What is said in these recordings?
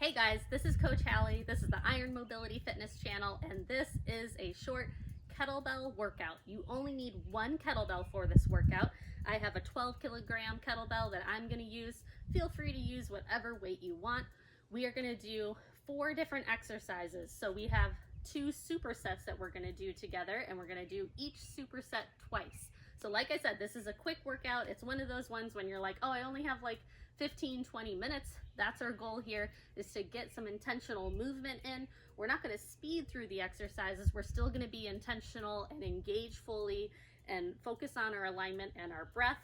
Hey guys, this is Coach Hallie. This is the Iron Mobility Fitness channel, and this is a short kettlebell workout. You only need one kettlebell for this workout. I have a 12-kilogram kettlebell that I'm going to use. Feel free to use whatever weight you want. We are going to do 4 different exercises. So we have 2 supersets that we're going to do together, and we're going to do each superset twice. So like I said, this is a quick workout. It's one of those ones when you're like, oh, I only have like 15-20 minutes. That's our goal here, is to get some intentional movement in. We're not going to speed through the exercises. We're still going to be intentional and engage fully and focus on our alignment and our breath.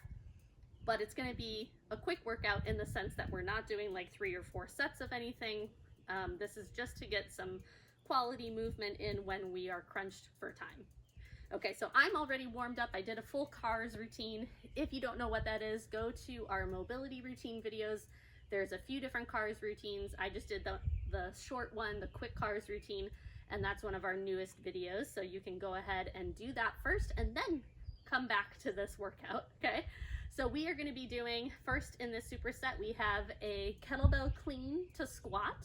But it's going to be a quick workout in the sense that we're not doing like 3 or 4 sets of anything. This is just to get some quality movement in when we are crunched for time. Okay, so I'm already warmed up. I did a full cars routine. If you don't know what that is, go to our mobility routine videos. There's a few different cars routines. I just did the short one, the quick cars routine, and that's one of our newest videos. So you can go ahead and do that first and then come back to this workout, okay? So we are gonna be doing, first in this superset, we have a kettlebell clean to squat,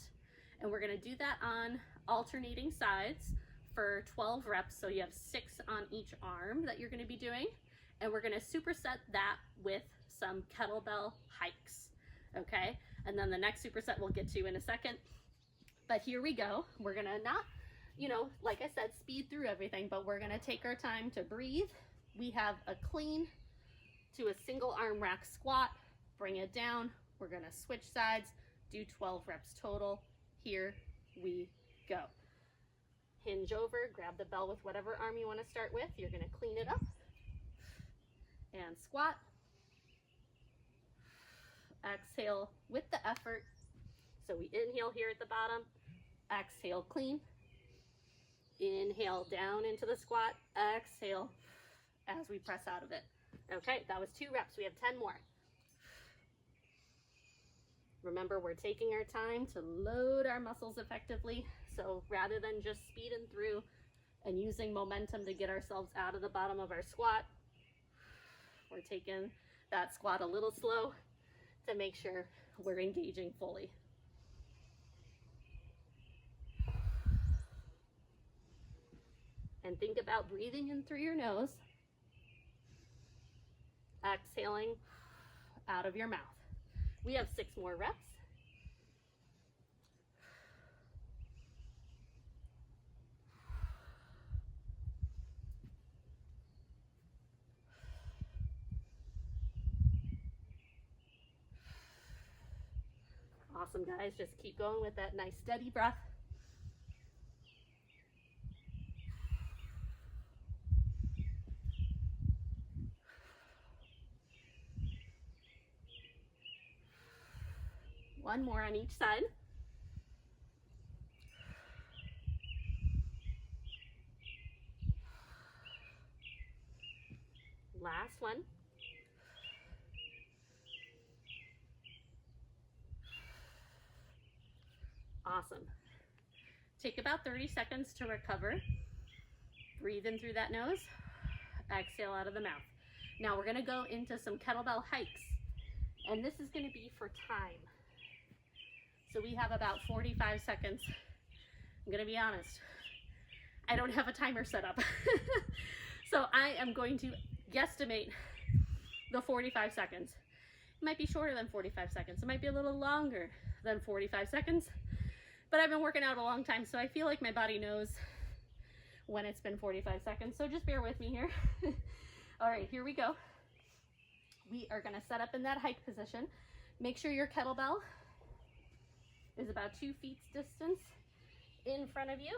and we're gonna do that on alternating sides for 12 reps. So you have 6 on each arm that you're gonna be doing. And we're gonna superset that with some kettlebell hikes, okay? And then the next superset we'll get to in a second. But here we go. We're gonna not, like I said, speed through everything, but we're gonna take our time to breathe. We have a clean to a single arm rack squat, bring it down. We're gonna switch sides, do 12 reps total. Here we go. Hinge over, grab the bell with whatever arm you want to start with. You're going to clean it up and squat. Exhale with the effort. So we inhale here at the bottom, exhale clean, inhale down into the squat, exhale as we press out of it. Okay, that was 2 reps. We have 10 more. Remember, we're taking our time to load our muscles effectively. So rather than just speeding through and using momentum to get ourselves out of the bottom of our squat, we're taking that squat a little slow to make sure we're engaging fully. And think about breathing in through your nose, exhaling out of your mouth. We have 6 more reps. Awesome, guys. Just keep going with that nice steady breath. One more on each side. Last one. Awesome. Take about 30 seconds to recover. Breathe in through that nose. Exhale out of the mouth. Now we're going to go into some kettlebell hikes. And this is going to be for time. So we have about 45 seconds. I'm going to be honest. I don't have a timer set up. So I am going to guesstimate the 45 seconds. It might be shorter than 45 seconds. It might be a little longer than 45 seconds. But I've been working out a long time, so I feel like my body knows when it's been 45 seconds. So just bear with me here. All right, here we go. We are going to set up in that hike position. Make sure your kettlebell is about 2 feet distance in front of you.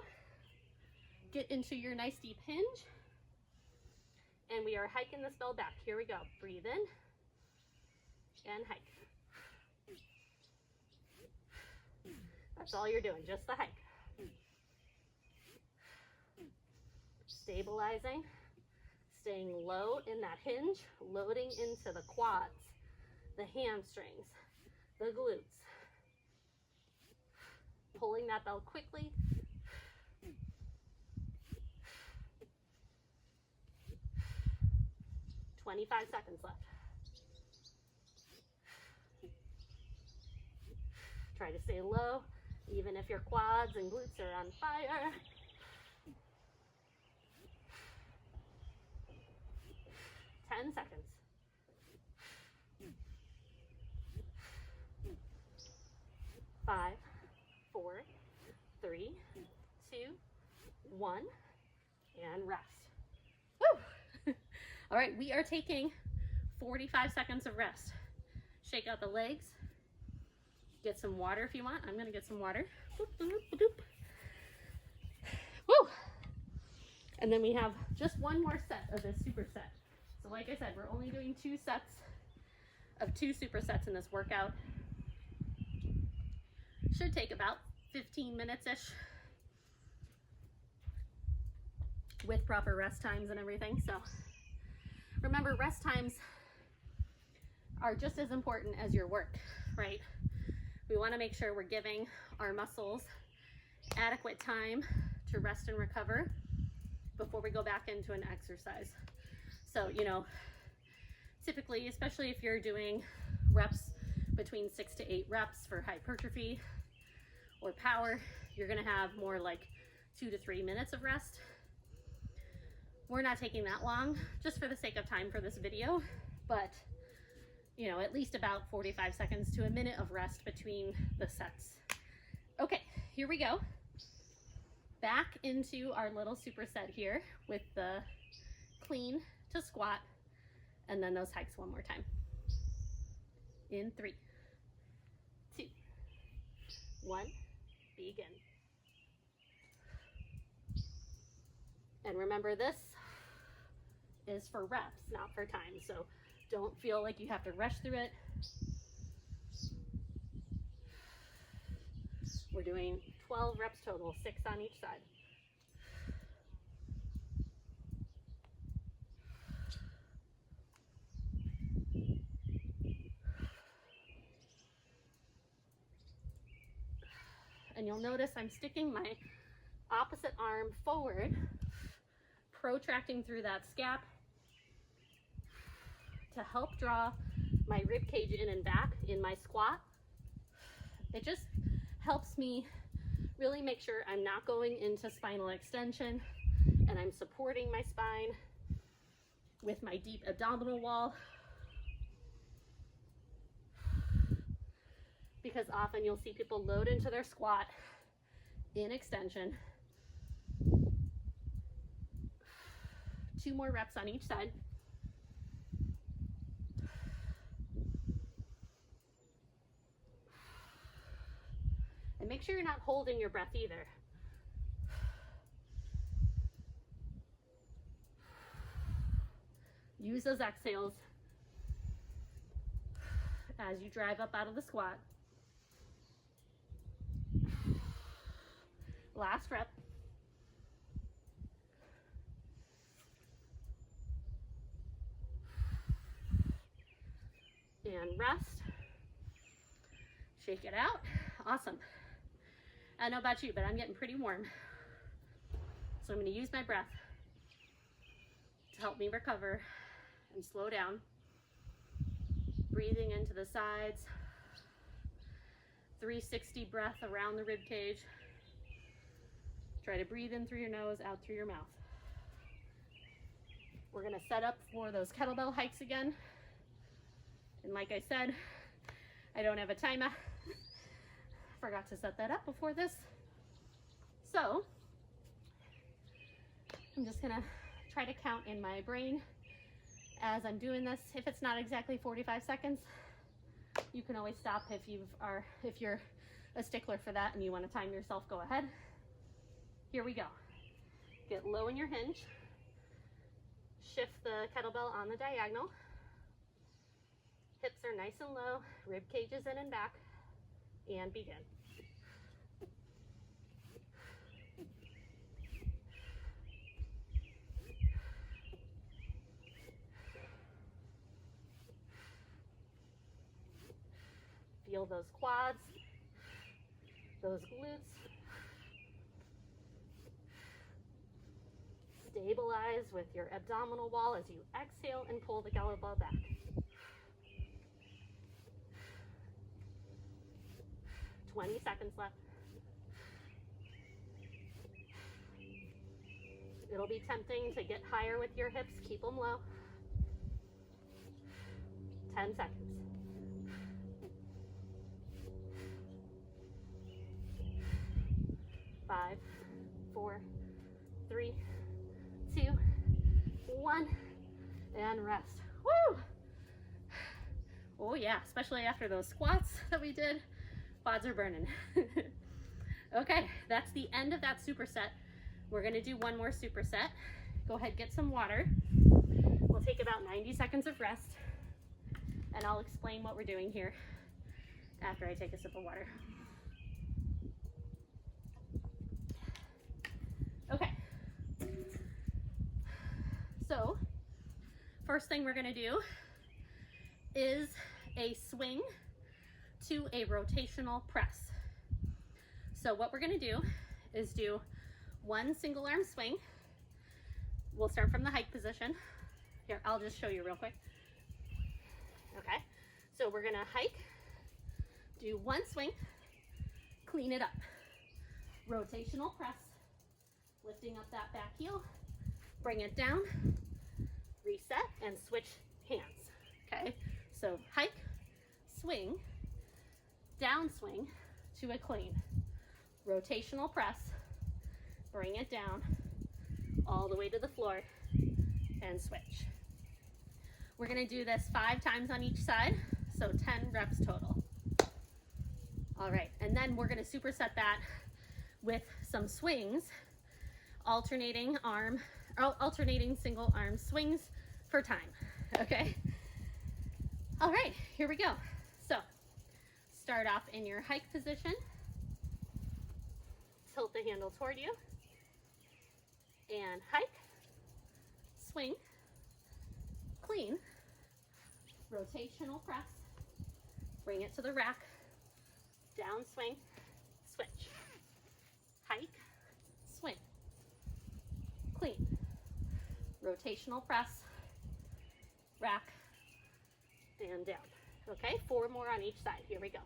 Get into your nice deep hinge. And we are hiking this bell back. Here we go. Breathe in and hike. That's all you're doing, just the hike. Stabilizing, staying low in that hinge, loading into the quads, the hamstrings, the glutes. Pulling that bell quickly. "25 seconds left. Try to stay low Even if your quads and glutes are on fire. Ten seconds. 5, 4, 3, 2, 1, and rest. Woo! All right, we are taking 45 seconds of rest. Shake out the legs. Get some water if you want. I'm gonna get some water. Boop, boop, boop, boop. Woo! And then we have just one more set of this superset. So like I said, we're only doing 2 sets of 2 supersets in this workout. Should take about 15 minutes-ish with proper rest times and everything. So remember, rest times are just as important as your work, right? We want to make sure we're giving our muscles adequate time to rest and recover before we go back into an exercise. So, you know, typically, especially if you're doing reps between 6 to 8 reps for hypertrophy or power, you're going to have more like 2 to 3 minutes of rest. We're not taking that long, just for the sake of time for this video, but you know, at least about 45 seconds to a minute of rest between the sets. Okay, here we go. Back into our little superset here with the clean to squat, and then those hikes one more time. In 3, 2, 1, begin. And remember, this is for reps, not for time. So don't feel like you have to rush through it. We're doing 12 reps total, 6 on each side. And you'll notice I'm sticking my opposite arm forward, protracting through that scap to help draw my rib cage in and back in my squat. It just helps me really make sure I'm not going into spinal extension, and I'm supporting my spine with my deep abdominal wall, because often you'll see people load into their squat in extension. 2 more reps on each side. And make sure you're not holding your breath either. Use those exhales as you drive up out of the squat. Last rep. And rest. Shake it out. Awesome. I don't know about you, but I'm getting pretty warm. So I'm going to use my breath to help me recover and slow down. Breathing into the sides. 360 breath around the rib cage. Try to breathe in through your nose, out through your mouth. We're going to set up for those kettlebell hikes again. And like I said, I don't have a timer. Forgot to set that up before this. So I'm just gonna try to count in my brain as I'm doing this. If it's not exactly 45 seconds, you can always stop if you're a stickler for that and you want to time yourself, go ahead. Here we go. Get low in your hinge. Shift the kettlebell on the diagonal. Hips are nice and low, rib cage is in and back, and begin. Feel those quads, those glutes. Stabilize with your abdominal wall as you exhale and pull the kettlebell back. 20 seconds left. It'll be tempting to get higher with your hips. Keep them low. 10 seconds. 5, 4, 3, 2, 1, and rest. Woo! Oh yeah, especially after those squats that we did, quads are burning. Okay, that's the end of that superset. We're gonna do one more superset. Go ahead, get some water. We'll take about 90 seconds of rest, and I'll explain what we're doing here after I take a sip of water. Okay, so first thing we're gonna do is a swing to a rotational press. So what we're gonna do is do one single arm swing. We'll start from the hike position. Here, I'll just show you real quick. Okay, so we're gonna hike, do one swing, clean it up. Rotational press, lifting up that back heel, bring it down, reset, and switch hands. Okay, so hike, swing, down swing to a clean. Rotational press, bring it down all the way to the floor and switch. We're gonna do this 5 times on each side, so 10 reps total. All right, and then we're gonna superset that with some swings, alternating single arm swings for time, okay? All right, here we go. So start off in your hike position, tilt the handle toward you, and hike, swing, clean, rotational press, bring it to the rack, down swing, switch, hike, swing, clean, rotational press, rack, and down. Okay, 4 more on each side. Here we go.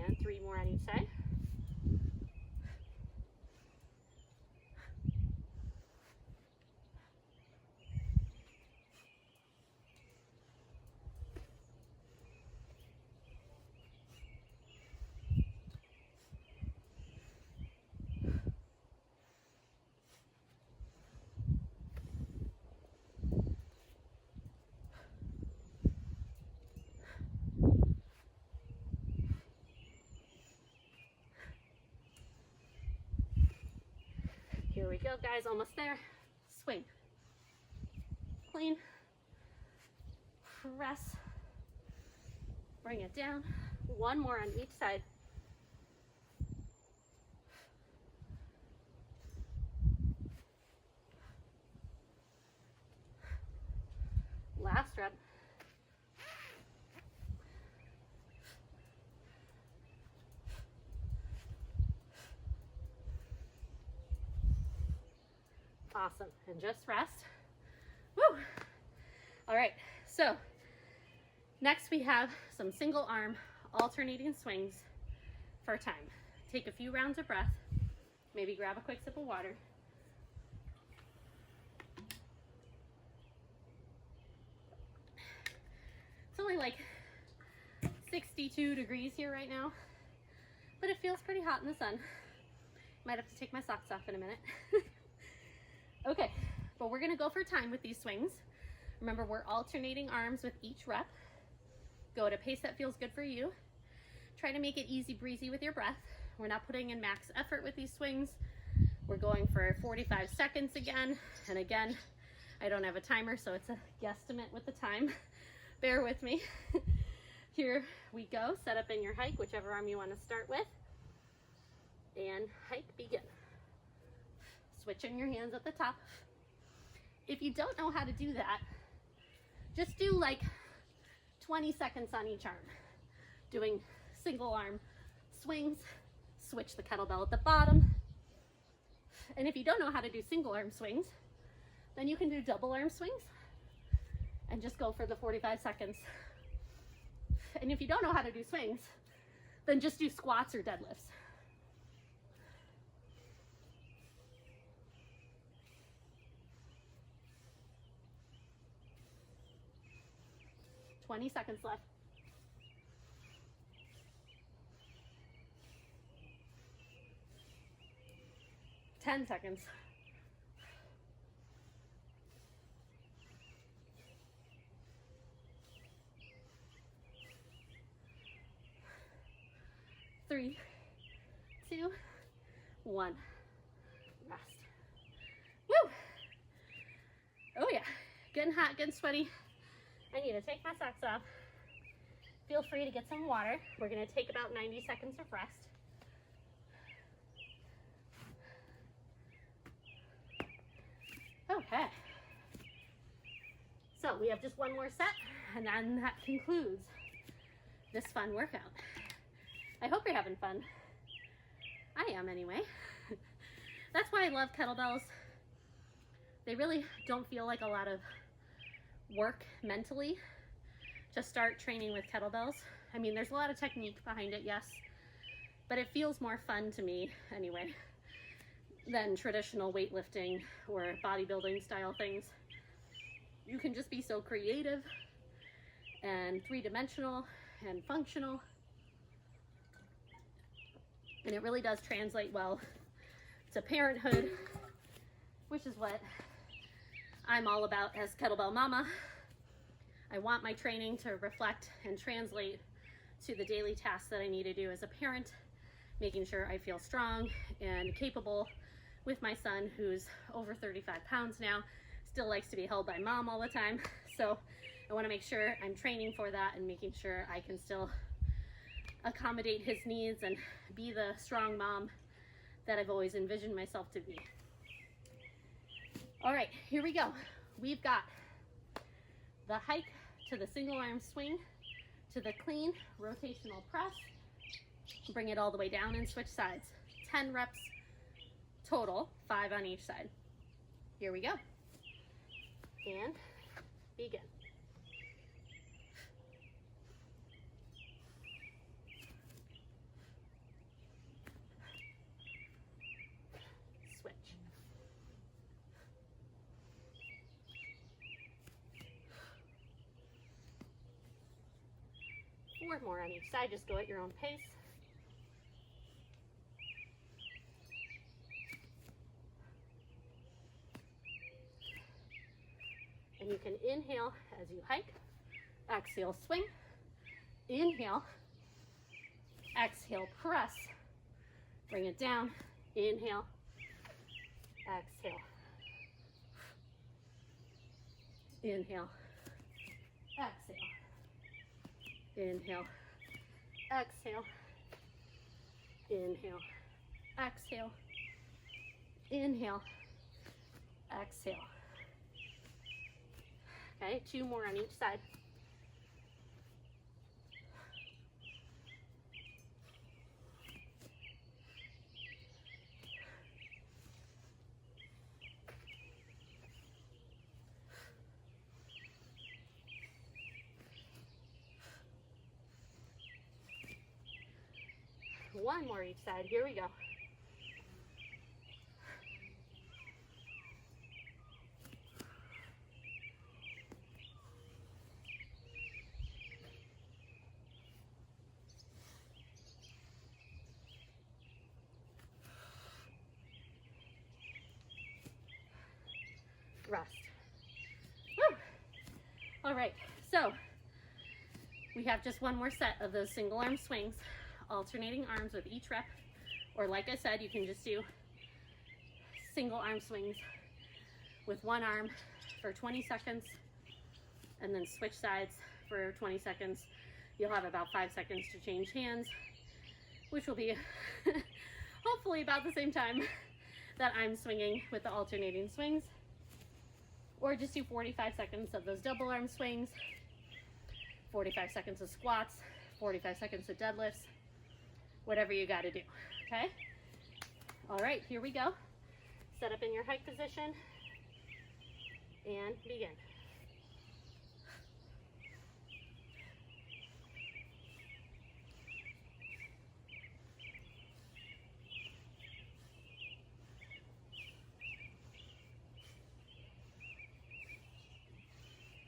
And 3 more on each side. Here we go, guys, almost there. Swing, clean, press, bring it down. 1 more on each side. Last rep. Awesome, and just rest. Woo! All right, so next we have some single arm alternating swings for time. Take a few rounds of breath, maybe grab a quick sip of water. It's only like 62 degrees here right now, but it feels pretty hot in the sun. Might have to take my socks off in a minute. Okay, but we're gonna go for time with these swings. Remember, we're alternating arms with each rep. Go at a pace that feels good for you. Try to make it easy breezy with your breath. We're not putting in max effort with these swings. We're going for 45 seconds again. And again, I don't have a timer, so it's a guesstimate with the time. Bear with me. Here we go. Set up in your hike, whichever arm you want to start with. And hike, begin. Switching your hands at the top. If you don't know how to do that, just do like 20 seconds on each arm, doing single arm swings, switch the kettlebell at the bottom. And if you don't know how to do single arm swings, then you can do double arm swings and just go for the 45 seconds. And if you don't know how to do swings, then just do squats or deadlifts. "20 seconds left. "10 seconds. Three, two, one. Rest. Woo! Oh yeah, getting hot, getting sweaty. I need to take my socks off. Feel free to get some water. We're gonna take about 90 seconds of rest. Okay. So we have just one more set, and then that concludes this fun workout. I hope you're having fun. I am anyway. That's why I love kettlebells. They really don't feel like a lot of work mentally to start training with kettlebells. I mean, there's a lot of technique behind it, yes, but it feels more fun to me anyway than traditional weightlifting or bodybuilding style things. You can just be so creative and three-dimensional and functional, and it really does translate well to parenthood, which is what I'm all about as kettlebell mama. I want my training to reflect and translate to the daily tasks that I need to do as a parent, making sure I feel strong and capable with my son, who's over 35 pounds now, still likes to be held by mom all the time. So I want to make sure I'm training for that and making sure I can still accommodate his needs and be the strong mom that I've always envisioned myself to be. All right, here we go. We've got the hike to the single arm swing to the clean rotational press. Bring it all the way down and switch sides. 10 reps total, 5 on each side. Here we go. And begin. Switch. 4 more on each side, just go at your own pace. And you can inhale as you hike, exhale, swing, inhale, exhale, press, bring it down, inhale, exhale, inhale, exhale, inhale, exhale, inhale, exhale, inhale, exhale. Okay, 2 more on each side. One more each side. Here we go. Rest. Woo! All right, so we have just one more set of those single arm swings, alternating arms with each rep, or like I said, you can just do single arm swings with one arm for 20 seconds and then switch sides for 20 seconds. You'll have about 5 seconds to change hands, which will be hopefully about the same time that I'm swinging with the alternating swings. Or just do 45 seconds of those double arm swings, 45 seconds of squats, 45 seconds of deadlifts, whatever you got to do. Okay. All right, here we go. Set up in your hike position and begin.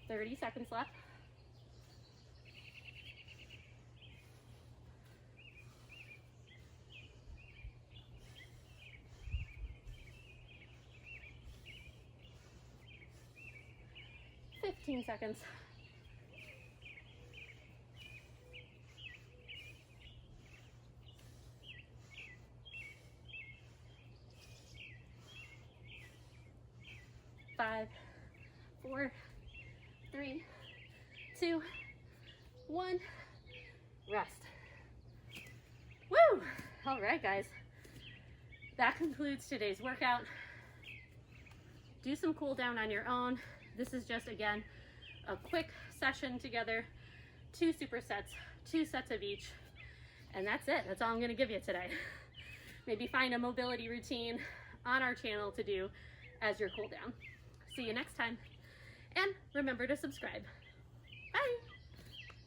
"30 seconds left. "15 seconds. "5, 4, 3, 2, 1. Rest. Woo! All right, guys. That concludes today's workout. Do some cool down on your own. This is just, again, a quick session together. 2 supersets, 2 sets of each. And that's it. That's all I'm going to give you today. Maybe find a mobility routine on our channel to do as your cool down. See you next time. And remember to subscribe. Bye.